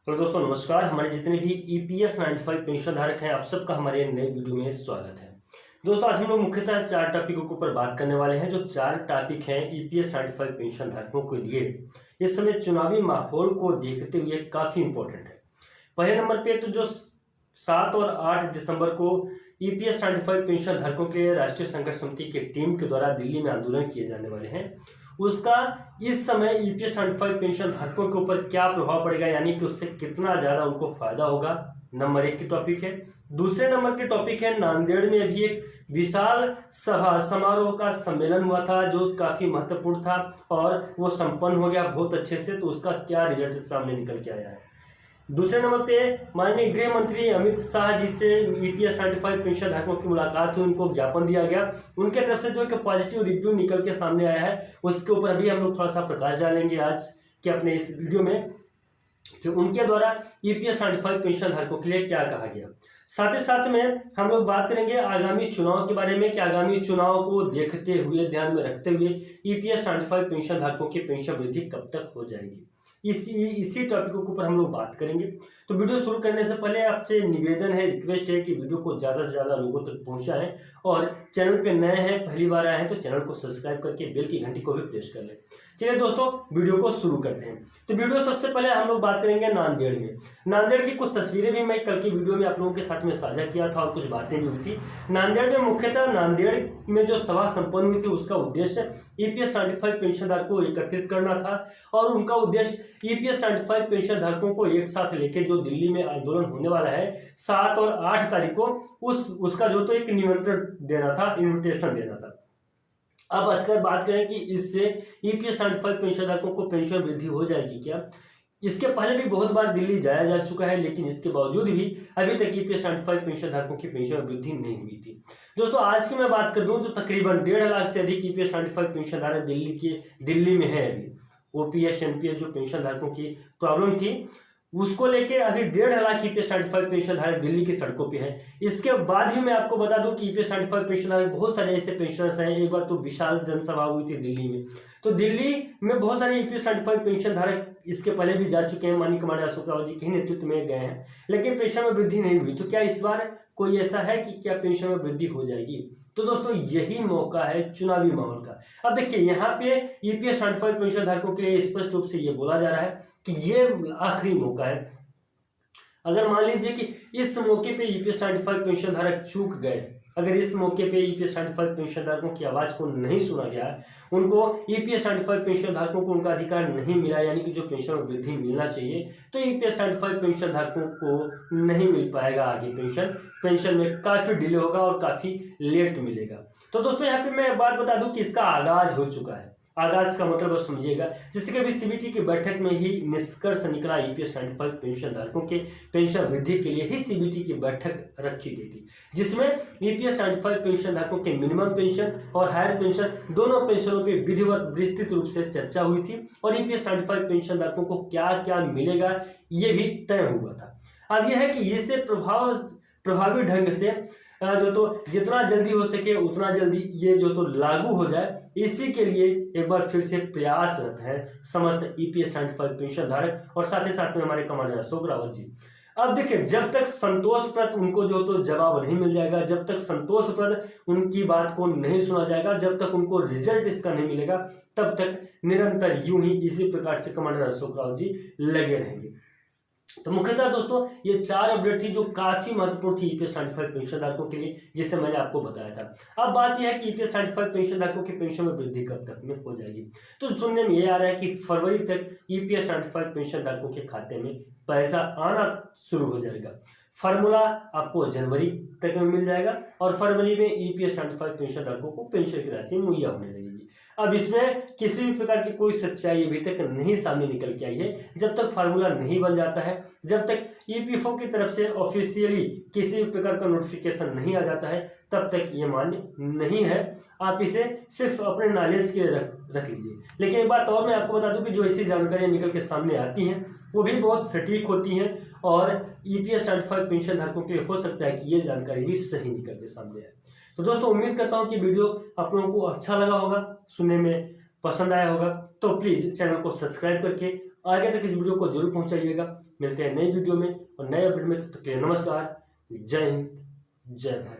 Hello दोस्तों, नमस्कार। हमारे जितने भी ईपीएस 95 पेंशन धारक हैं, आप सबका हमारे नए वीडियो में स्वागत है। दोस्तों, आज हम लोग मुख्यतः 4 टॉपिकों के ऊपर बात करने वाले हैं। जो 4 टॉपिक हैं ईपीएस 95 पेंशन धारकों के लिए इस समय चुनावी माहौल को देखते हुए काफ़ी इंपॉर्टेंट है। पहले नंबर पे तो जो 7 और 8 दिसंबर को ईपीएस 95 पेंशन धारकों के लिए राष्ट्रीय संघर्ष समिति की टीम के द्वारा दिल्ली में आंदोलन किए जाने वाले हैं, उसका इस समय ईपीएस 95 पेंशन धारकों के ऊपर क्या प्रभाव पड़ेगा, यानी कि उससे कितना ज़्यादा उनको फायदा होगा, नंबर 1 की टॉपिक है। दूसरे नंबर की टॉपिक है, नांदेड़ में अभी एक विशाल सभा समारोह का सम्मेलन हुआ था जो काफ़ी महत्वपूर्ण था और वो संपन्न हो गया बहुत अच्छे से, तो उसका क्या रिजल्ट सामने निकल के आया है। दूसरे नंबर पे माननीय गृह मंत्री अमित शाह जी से ईपीएस 95 पेंशन धारकों की मुलाकात हुई, उनको ज्ञापन दिया गया, उनके तरफ से जो एक पॉजिटिव रिव्यू निकल के सामने आया है उसके ऊपर अभी हम लोग थोड़ा सा प्रकाश डालेंगे आज के अपने इस वीडियो में कि उनके द्वारा ईपीएस 95 पेंशन धारकों के लिए क्या कहा गया। साथ ही साथ में हम लोग बात करेंगे आगामी चुनाव के बारे में कि आगामी चुनाव को देखते हुए, ध्यान में रखते हुए ईपीएस 95 पेंशन धारकों की पेंशन वृद्धि कब तक हो जाएगी, इसी टॉपिकों के ऊपर हम लोग बात करेंगे। तो वीडियो शुरू करने से पहले आपसे निवेदन है, रिक्वेस्ट है कि वीडियो को ज़्यादा से ज़्यादा लोगों तक पहुंचाएं और चैनल पे नए हैं, पहली बार आए हैं तो चैनल को सब्सक्राइब करके बेल की घंटी को भी प्रेस कर लें। चलिए दोस्तों, वीडियो को शुरू करते हैं। तो वीडियो सबसे पहले हम लोग बात करेंगे नांदेड़ में। नांदेड़ की कुछ तस्वीरें भी मैं कल की वीडियो में आप लोगों के साथ में साझा किया था और कुछ बातें भी हुई थी। नांदेड़ में मुख्यतः नांदेड़ में जो सभा संपन्न हुई थी उसका उद्देश्य ईपीएस 95 पेंशन धारकों को एकत्रित करना था और उनका उद्देश्य ईपीएस 95 पेंशन धारकों को एक साथ लेके जो दिल्ली में आंदोलन होने वाला है 7 और 8 तारीख को उसका जो तो एक निमंत्रण देना था, इन्विटेशन देना था। अब अगर बात करें कि इससे ईपीएस 95 पेंशन धारकों को पेंशन वृद्धि हो जाएगी क्या, इसके पहले भी बहुत बार दिल्ली जाया जा चुका है, लेकिन इसके बावजूद भी अभी तक ईपीएस 95 पेंशन धारकों की पेंशन वृद्धि नहीं हुई थी। दोस्तों, आज की मैं बात कर दूं तो तकरीबन 1.5 लाख से अधिक ईपीएस 95 पेंशन धारक दिल्ली में है। अभी ओपीएस एनपीएस जो पेंशन धारकों की प्रॉब्लम थी उसको लेके अभी 1.5 लाख ईपीएस 95 पेंशन धारक दिल्ली की सड़कों पे हैं। इसके बाद भी मैं आपको बता दूं कि ईपीएस 95 पेंशन धारक बहुत सारे ऐसे पेंशनर्स हैं। एक बार तो विशाल जनसभा हुई थी दिल्ली में, तो दिल्ली में बहुत सारे ईपीएस 95 पेंशन धारक इसके पहले भी जा चुके हैं, माननीय कमांडर अशोक रावत जी के नेतृत्व में गए हैं, लेकिन पेंशन में वृद्धि नहीं हुई। तो क्या इस बार कोई ऐसा है कि क्या पेंशन में वृद्धि हो जाएगी? तो दोस्तों, यही मौका है चुनावी माहौल का। अब देखिए, यहाँ पे ईपीएस 95 पेंशन धारकों के लिए स्पष्ट रूप से ये बोला जा रहा है कि ये आखिरी मौका है। अगर मान लीजिए कि इस मौके पे ईपीएस 95 पेंशन धारक चूक गए, अगर इस मौके पे ईपीएस 95 पेंशन धारकों की आवाज़ को नहीं सुना गया, उनको ईपीएस 95 पेंशन धारकों को उनका अधिकार नहीं मिला, यानी कि जो पेंशन में वृद्धि मिलना चाहिए, तो ईपीएस 95 पेंशन धारकों को नहीं मिल पाएगा। आगे पेंशन में काफ़ी डिले होगा और काफ़ी लेट मिलेगा। तो दोस्तों, यहाँ पे मैं एक बात बता दूं कि इसका आगाज हो चुका है। आगाज का मतलब आप समझिएगा, जैसे कि अभी सीबीटी की बैठक में ही निष्कर्ष निकला ईपीएस 95 पेंशन धारकों के पेंशन वृद्धि के लिए ही सीबीटी की बैठक रखी गई थी, जिसमें ईपीएस 95 पेंशन धारकों के मिनिमम पेंशन और हायर पेंशन दोनों पेंशनों पर विधिवत विस्तृत रूप से चर्चा हुई थी और ईपीएस 95 पेंशन धारकों को क्या क्या मिलेगा ये भी तय हुआ था। अब यह है कि इसे प्रभावी ढंग से जो तो जितना जल्दी हो सके उतना जल्दी ये जो तो लागू हो जाए, इसी के लिए एक बार फिर से प्रयासरत है समस्त ईपीएस 95 पेंशन धारक और साथ ही साथ में हमारे कमांडर अशोक रावत जी। अब देखिए, जब तक संतोषप्रद उनको जो तो जवाब नहीं मिल जाएगा, जब तक संतोषप्रद उनकी बात को नहीं सुना जाएगा, जब तक उनको रिजल्ट इसका नहीं मिलेगा, तब तक निरंतर यूं ही इसी प्रकार से कमांडर अशोक रावत जी लगे रहेंगे। तो मुख्यतः दोस्तों, ये 4 अपडेट थी जो काफी महत्वपूर्ण थी ईपीएस 95 पेंशन धारकों के लिए, जिससे मैंने आपको बताया था। अब बात यह है कि ईपीएस 95 पेंशन धारकों की पेंशन में वृद्धि कब तक में हो जाएगी। तो सुनने में ये आ रहा है कि फरवरी तक ईपीएस 95 पेंशन धारकों के खाते में पैसा आना शुरू हो जाएगा। फार्मूला आपको जनवरी तक में मिल जाएगा और फरवरी में ईपीएस 95 पेंशन धारकों को पेंशन की राशि मुहैया होने लगेगी। अब इसमें किसी भी प्रकार की कोई सच्चाई अभी तक नहीं सामने निकल के आई है। जब तक फार्मूला नहीं बन जाता है, जब तक ईपीएफओ की तरफ से ऑफिशियली किसी भी प्रकार का नोटिफिकेशन नहीं आ जाता है, तब तक ये मान्य नहीं है। आप इसे सिर्फ अपने नॉलेज के रख लीजिए। लेकिन एक बात और मैं आपको बता दूं कि जो ऐसी जानकारियां निकल के सामने आती हैं वो भी बहुत सटीक होती हैं और ईपीएस 95 पेंशन धारकों के लिए हो सकता है कि ये जानकारी भी सही निकल के सामने आए। तो दोस्तों, उम्मीद करता हूं कि वीडियो आप लोगों को अच्छा लगा होगा, सुनने में पसंद आया होगा। तो प्लीज़ चैनल को सब्सक्राइब करके आगे तक इस वीडियो को जरूर पहुंचाइएगा। मिलते हैं नई वीडियो में और नए अपडेट में, तब तक के लिए नमस्कार, जय हिंद, जय भारत।